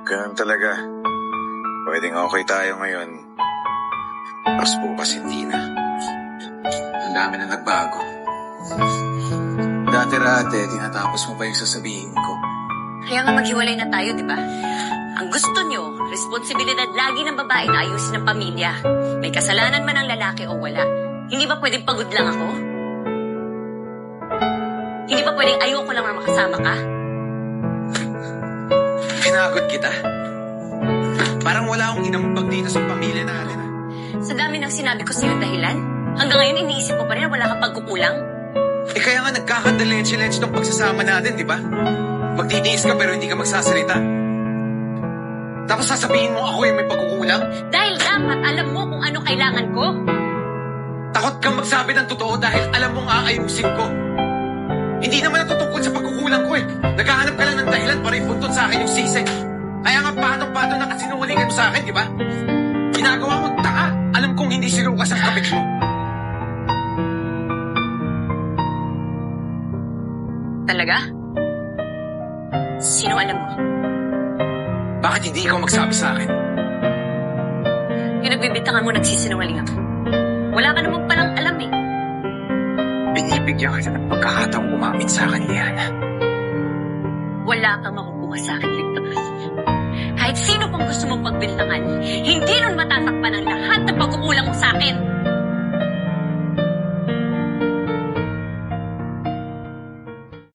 Ganun talaga. Pwedeng okay tayo ngayon. Tapos bukas hindi na. Ang dami na nagbago. Dati-rate, tinatapos mo pa yung sasabihin ko. Kaya nga maghiwalay na tayo, di ba? Ang gusto nyo, responsibilidad lagi ng babae na ayusin ang pamilya. May kasalanan man ang lalaki o wala. Hindi ba pwedeng pagod lang ako? Hindi ba pwedeng ayoko lang na makasama ka? Pinagod kita. Parang wala akong inampag dito sa pamilya natin. Sa dami ng sinabi ko sa'yo dahilan, hanggang ngayon iniisip mo pa rin na wala kang pagkukulang? Eh kaya nga nagkakandalensya-lensya tong pagsasama natin, di ba? Magtitiis ka pero hindi ka magsasalita. Tapos sasabihin mo ako yung may pagkukulang? Dahil dapat alam mo kung ano kailangan ko. Takot kang magsabi ng totoo dahil alam mong aayusin ko. Hindi naman natutungkol sa pagkukulang ko eh. Naghahanap ka lang ng dahilan para ipuntot sa akin yung sisi. Kaya nga patong-patong na kasinungalingan mo sa akin, di ba? Ginagawa mong taka. Alam kong hindi silukas ang kapit mo. Talaga? Sino alam mo? Bakit hindi ikaw magsabi sa akin? Yung nagbibitangan mo nagsisinungaling ako. Wala ka naman palang alam eh. Binibigyan ka ng pagkakataong umamin sa akin, Liana. Wala kang makukuha sa akin, Victor. Kahit sino pang gusto mong pagbintangan, hindi nun matatakpan ang lahat ng pagkukulang mo sa akin.